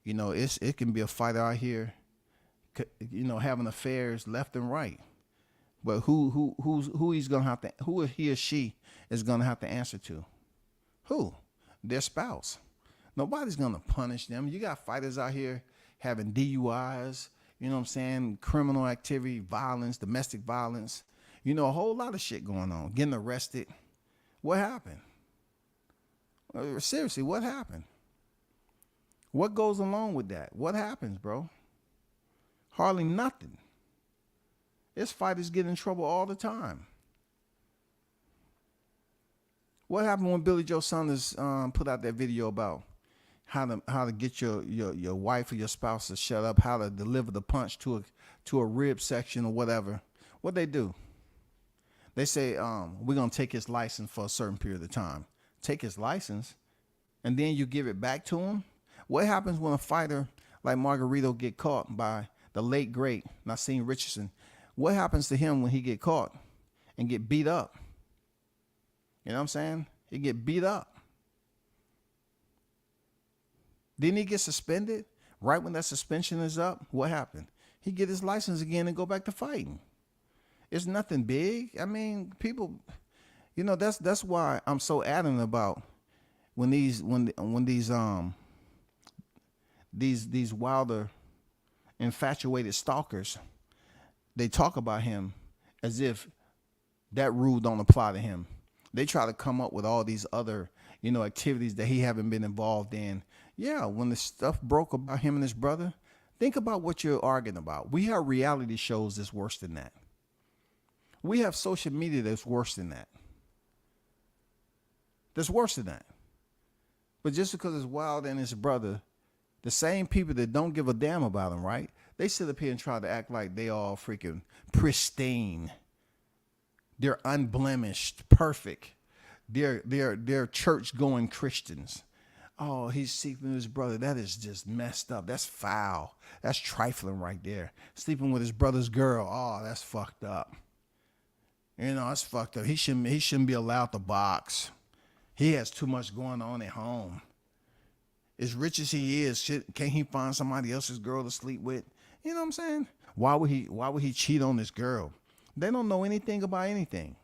It can be a fighter out here, having affairs left and right. But who he's gonna have to, who he or she is gonna have to answer to? Who? Their spouse. Nobody's gonna punish them. You got fighters out here having DUIs, you know what I'm saying, criminal activity, violence, domestic violence, you know, a whole lot of shit going on, getting arrested. What happened? Seriously, what happened? What goes along with that? What happens, bro? Hardly nothing. This fighters get in trouble all the time. What happened when Billy Joe Saunders put out that video about how to get your wife or your spouse to shut up, how to deliver the punch to a rib section or whatever? What they do? They say, we're gonna take his license for a certain period of time. Take his license, and then you give it back to him? What happens when a fighter like Margarito get caught by the late great Nassim Richardson? What happens to him when he get caught and get beat up? You know what I'm saying? He get beat up. Didn't he get suspended? Right when that suspension is up, what happened? He get his license again and go back to fighting. It's nothing big. I mean, people, you know, that's why I'm so adamant about when these Wilder infatuated stalkers, they talk about him as if that rule don't apply to him. They try to come up with all these other, you know, activities that he haven't been involved in. Yeah, when the stuff broke about him and his brother, think about what you're arguing about. We have reality shows that's worse than that. We have social media that's worse than that. That's worse than that. But just because it's Wilder and his brother, the same people that don't give a damn about him, right? They sit up here and try to act like they all freaking pristine. They're unblemished, perfect. They're church-going Christians. Oh, he's sleeping with his brother. That is just messed up. That's foul. That's trifling right there. Sleeping with his brother's girl. Oh, that's fucked up. You know, that's fucked up. He shouldn't be allowed to box. He has too much going on at home. As rich as he is, can't he find somebody else's girl to sleep with? You know what I'm saying? Why would he cheat on this girl? They don't know anything about anything.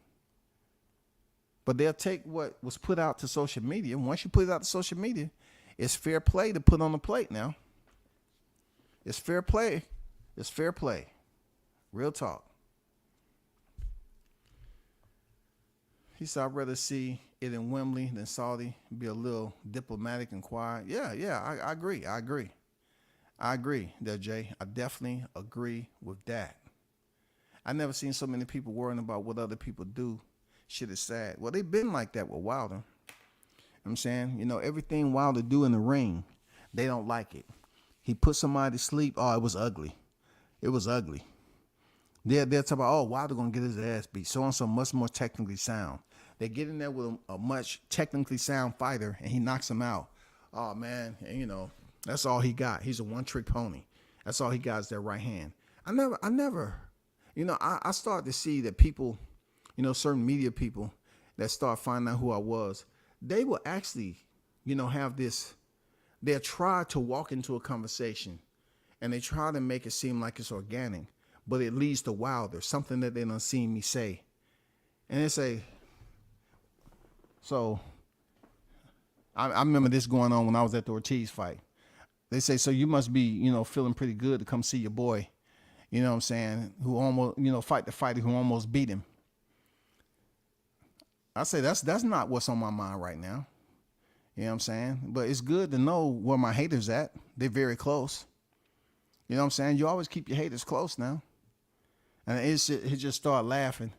But they'll take what was put out to social media. Once you put it out to social media, it's fair play to put on the plate now. It's fair play. It's fair play. Real talk. He said, I'd rather see it in Wembley than Saudi. Be a little diplomatic and quiet. Yeah, I agree. I agree there, Jay. I definitely agree with that. I never seen so many people worrying about what other people do. Shit is sad. Well, they've been like that with Wilder. You know what I'm saying? You know, everything Wilder do in the ring, they don't like it. He put somebody to sleep. Oh, it was ugly. It was ugly. They'll talk about, oh, Wilder gonna get his ass beat. So-and-so much more technically sound. They get in there with a much technically sound fighter, and he knocks him out. Oh, man, and, you know, that's all he got. He's a one-trick pony. That's all he got is that right hand. I never, you know, I started to see that people, you know, certain media people that start finding out who I was, they will actually, you know, have this, they'll try to walk into a conversation, and they try to make it seem like it's organic, but it leads to Wilder, something that they done seen me say. And they say, so I remember this going on when I was at the Ortiz fight. They say, so you must be, you know, feeling pretty good to come see your boy, you know what I'm saying, who almost, you know, fight the fighter who almost beat him. I say that's not what's on my mind right now. You know what I'm saying? But it's good to know where my haters at. They're very close. You know what I'm saying? You always keep your haters close now. And he just started laughing.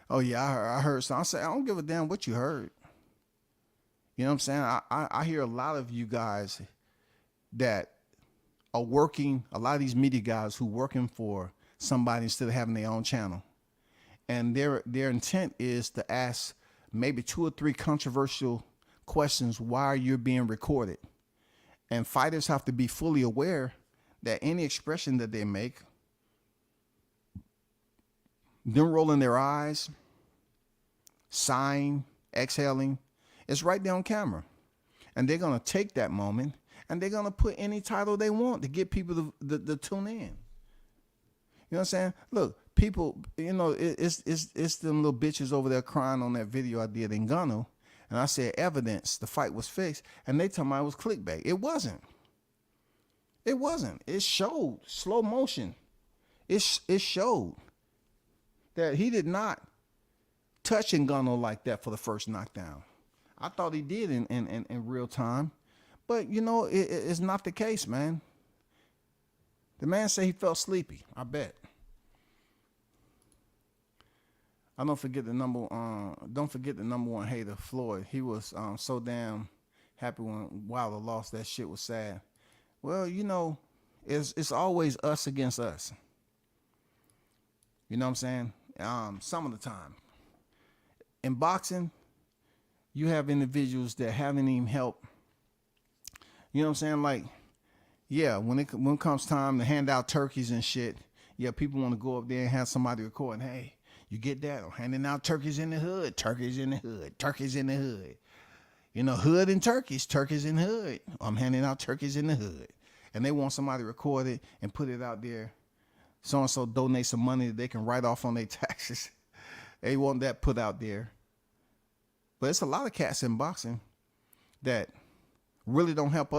Oh, yeah, I heard something. I said, I don't give a damn what you heard. You know what I'm saying? I hear a lot of you guys that are working, a lot of these media guys who working for somebody instead of having their own channel. And their intent is to ask maybe 2 or 3 controversial questions while you're being recorded. And fighters have to be fully aware that any expression that they make, them rolling their eyes, sighing, exhaling, it's right there on camera. And they're going to take that moment and they're going to put any title they want to get people to tune in. You know what I'm saying? Look, people, it's them little bitches over there crying on that video I did in Gunno, and I said evidence, the fight was fixed, and they told me it was clickbait. It wasn't. It wasn't. It showed slow motion. It showed that he did not touch Ngannou like that for the first knockdown. I thought he did in real time, but it's not the case, man. The man said he felt sleepy. I bet. I don't forget the number one hater, Floyd. He was so damn happy when Wilder lost. That shit was sad. Well, it's always us against us. You know what I'm saying? Some of the time. In boxing, you have individuals that haven't even helped. You know what I'm saying? Like, yeah, when it comes time to hand out turkeys and shit, yeah, people want to go up there and have somebody recording, hey, you get that? I'm handing out turkeys in the hood, turkeys in the hood, turkeys in the hood. Hood and turkeys in the hood. I'm handing out turkeys in the hood. And they want somebody to record it and put it out there. So-and-so donate some money that they can write off on their taxes. They want that put out there. But it's a lot of cats in boxing that really don't help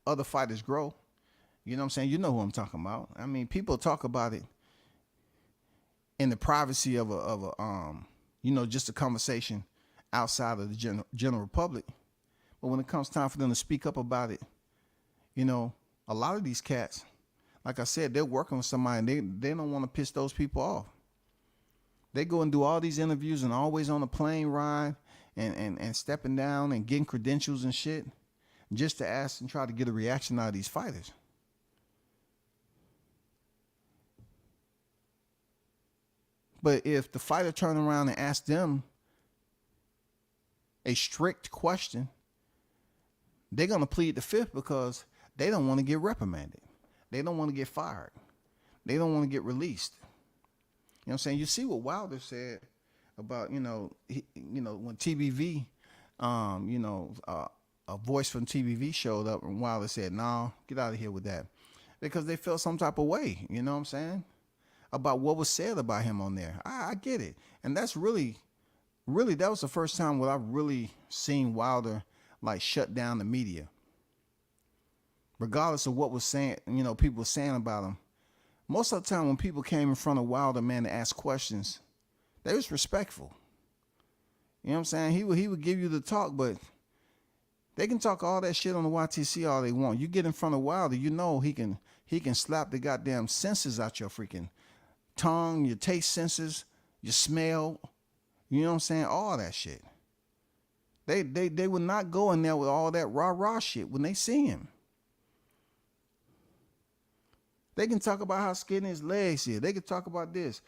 other fighters grow. You know what I'm saying? You know who I'm talking about. I mean, people talk about it in the privacy of just a conversation outside of the general public. But when it comes time for them to speak up about it, a lot of these cats, like I said, they're working with somebody and they don't want to piss those people off. They go and do all these interviews and always on a plane ride and stepping down and getting credentials and shit just to ask and try to get a reaction out of these fighters. But if the fighter turn around and ask them a strict question, they're going to plead the fifth because they don't want to get reprimanded. They don't want to get fired. They don't want to get released. You know what I'm saying? You see what Wilder said about, when TBV, a voice from TBV showed up and Wilder said, no, get out of here with that. Because they felt some type of way, you know what I'm saying? About what was said about him on there. I get it. And that's really, that was the first time where I've really seen Wilder like shut down the media. Regardless of what was saying, people were saying about him. Most of the time when people came in front of Wilder, man, to ask questions, they was respectful. You know what I'm saying? He would give you the talk, but they can talk all that shit on the YTC all they want. You get in front of Wilder, he can slap the goddamn senses out your freaking tongue, your taste senses, your smell. You know what I'm saying? All that shit. They would not go in there with all that rah-rah shit when they see him. They can talk about how skinny his legs is. They can talk about this.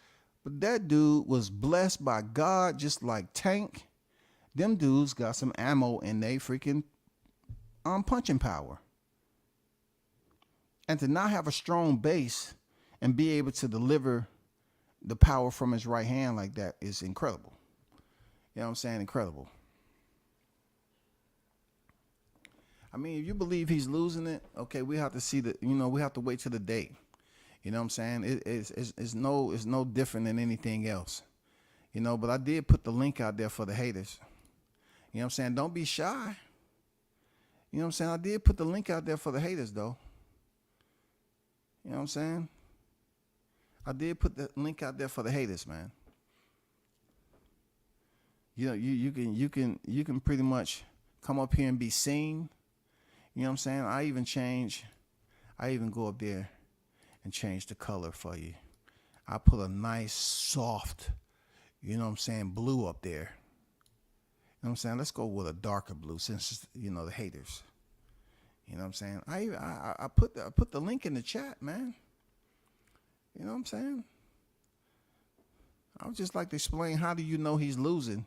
But that dude was blessed by God just like Tank. Them dudes got some ammo in they freaking punching power. And to not have a strong base and be able to deliver the power from his right hand like that is incredible. You know what I'm saying? Incredible. I mean, if you believe he's losing it, okay, we have to see we have to wait till the date. You know what I'm saying? It's no different than anything else. But I did put the link out there for the haters. You know what I'm saying? Don't be shy. You know what I'm saying? I did put the link out there for the haters, though. You know what I'm saying? I did put the link out there for the haters, man. You can pretty much come up here and be seen. You know what I'm saying? I even go up there and change the color for you. I put a nice soft, blue up there. You know what I'm saying? Let's go with a darker blue since it's, the haters. You know what I'm saying? I put the link in the chat, man. You know what I'm saying? I would just like to explain, how do you know he's losing?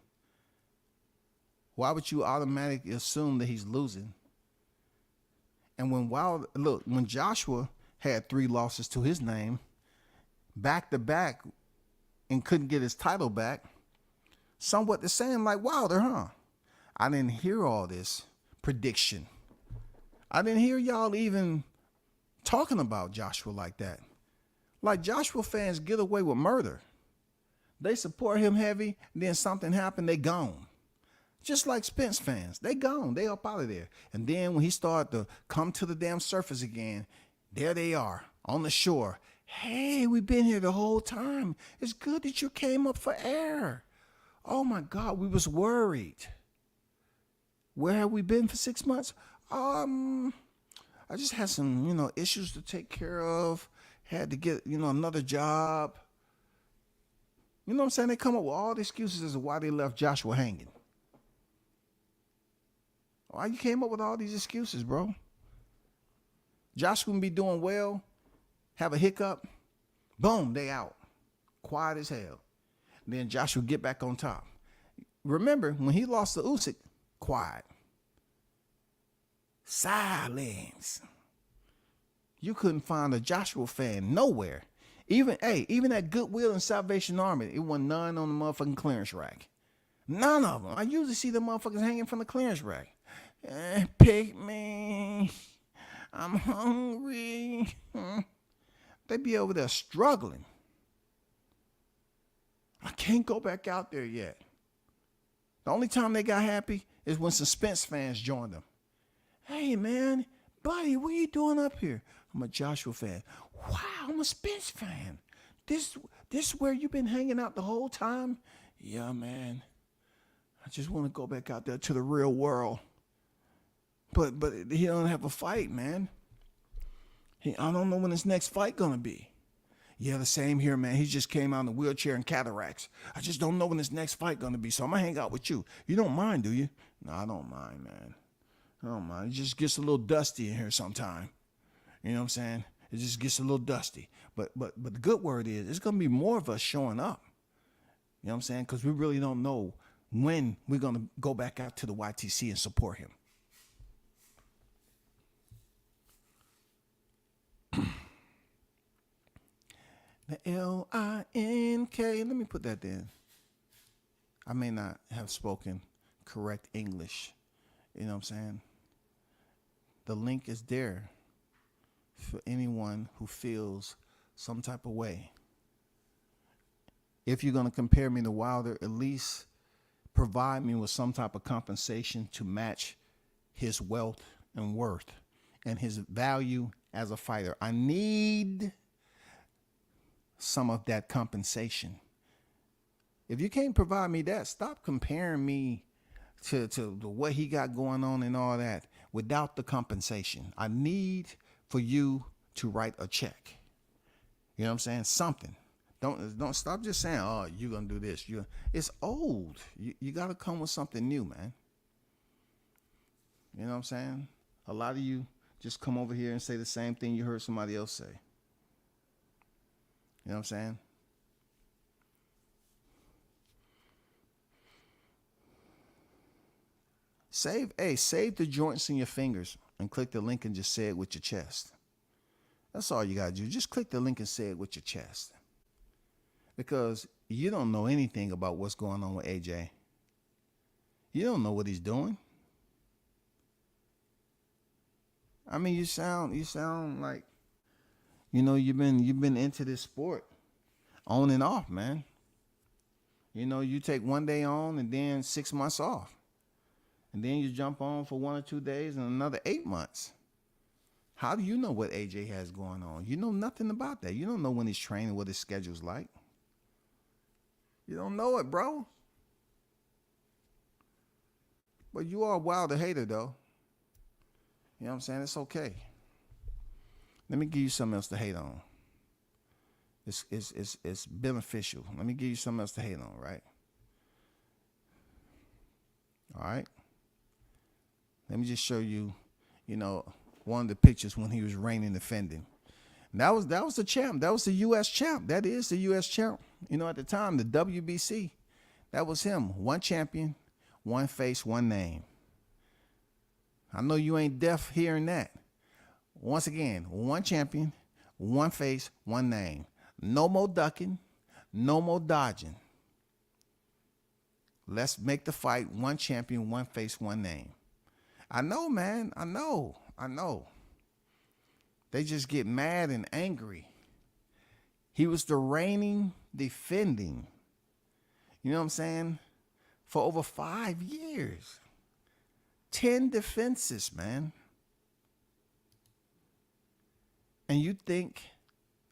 Why would you automatically assume that he's losing? And when Joshua had 3 losses to his name, back to back, and couldn't get his title back, somewhat the same like Wilder, huh? I didn't hear all this prediction. I didn't hear y'all even talking about Joshua like that. Like Joshua fans get away with murder. They support him heavy, then something happened, they gone. Just like Spence fans, they gone, they up out of there. And then when he started to come to the damn surface again, there they are on the shore. Hey, we've been here the whole time. It's good that you came up for air. Oh my God, we was worried. Where have we been for 6 months? I just had some, issues to take care of. Had to get, another job. You know what I'm saying? They come up with all the excuses as to why they left Joshua hanging. Why you came up with all these excuses, bro? Joshua can be doing well, have a hiccup, boom, they out. Quiet as hell. Then Joshua get back on top. Remember, when he lost to Usyk, quiet. Silence. You couldn't find a Joshua fan nowhere. Even that Goodwill and Salvation Army, it wasn't none on the motherfucking clearance rack. None of them. I usually see the motherfuckers hanging from the clearance rack. Pick me. I'm hungry. They be over there struggling. I can't go back out there yet. The only time they got happy is when some Spence fans joined them. Hey, man, buddy, what are you doing up here? I'm a Joshua fan. Wow, I'm a Spence fan. This is where you've been hanging out the whole time? Yeah, man. I just want to go back out there to the real world. But he don't have a fight, man. I don't know when his next fight gonna be. Yeah, the same here, man. He just came out in a wheelchair and cataracts. I just don't know when his next fight gonna be, so I'm gonna hang out with you. You don't mind, do you? No, I don't mind, man. I don't mind. It just gets a little dusty in here sometime. You know what I'm saying? It just gets a little dusty. But the good word is it's gonna be more of us showing up. You know what I'm saying? Because we really don't know when we're gonna go back out to the YTC and support him. The L-I-N-K. Let me put that in. I may not have spoken correct English. You know what I'm saying? The link is there for anyone who feels some type of way. If you're going to compare me to Wilder, at least provide me with some type of compensation to match his wealth and worth and his value as a fighter. I need some of that compensation. If you can't provide me that, stop comparing me to what he got going on and all that without the compensation. I need for you to write a check. You know what I'm saying? Something. Don't stop just saying, oh, you're going to do this. It's old. You got to come with something new, man. You know what I'm saying? A lot of you just come over here and say the same thing you heard somebody else say. You know what I'm saying? Save the joints in your fingers and click the link and just say it with your chest. That's all you got to do. Just click the link and say it with your chest. Because you don't know anything about what's going on with AJ. You don't know what he's doing. I mean, you sound like, you've been into this sport on and off, man. You take one day on and then 6 months off. And then you jump on for 1 or 2 days and another 8 months. How do you know what AJ has going on? You know nothing about that. You don't know when he's training, what his schedule's like. You don't know it, bro. But you are wild a hater, though. You know what I'm saying? It's okay. Let me give you something else to hate on. It's beneficial. Let me give you something else to hate on, right? All right. Let me just show you, one of the pictures when he was reigning defending. And that was the champ. That was the U.S. champ. That is the U.S. champ. At the time, the WBC, that was him. One champion, one face, one name. I know you ain't deaf hearing that. Once again, one champion, one face, one name. No more ducking, no more dodging. Let's make the fight one champion, one face, one name. I know, man. I know. They just get mad and angry. He was the reigning, defending, you know what I'm saying, for over 5 years. 10 defenses, man. And you think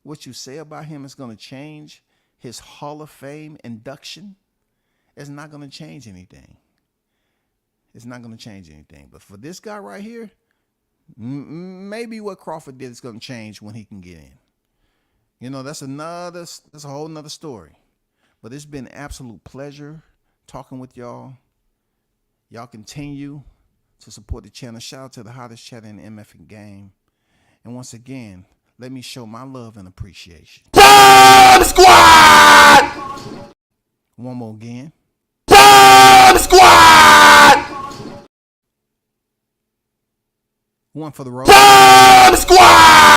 what you say about him is going to change his Hall of Fame induction? It's not going to change anything. It's not going to change anything. But for this guy right here, maybe what Crawford did is going to change when he can get in. You know, that's a whole nother story. But it's been an absolute pleasure talking with y'all. Y'all continue to support the channel. Shout out to the hottest chatter in the MFing game. And once again, let me show my love and appreciation. Bomb Squad! One more again. Bomb Squad! One for the road. Bomb Squad!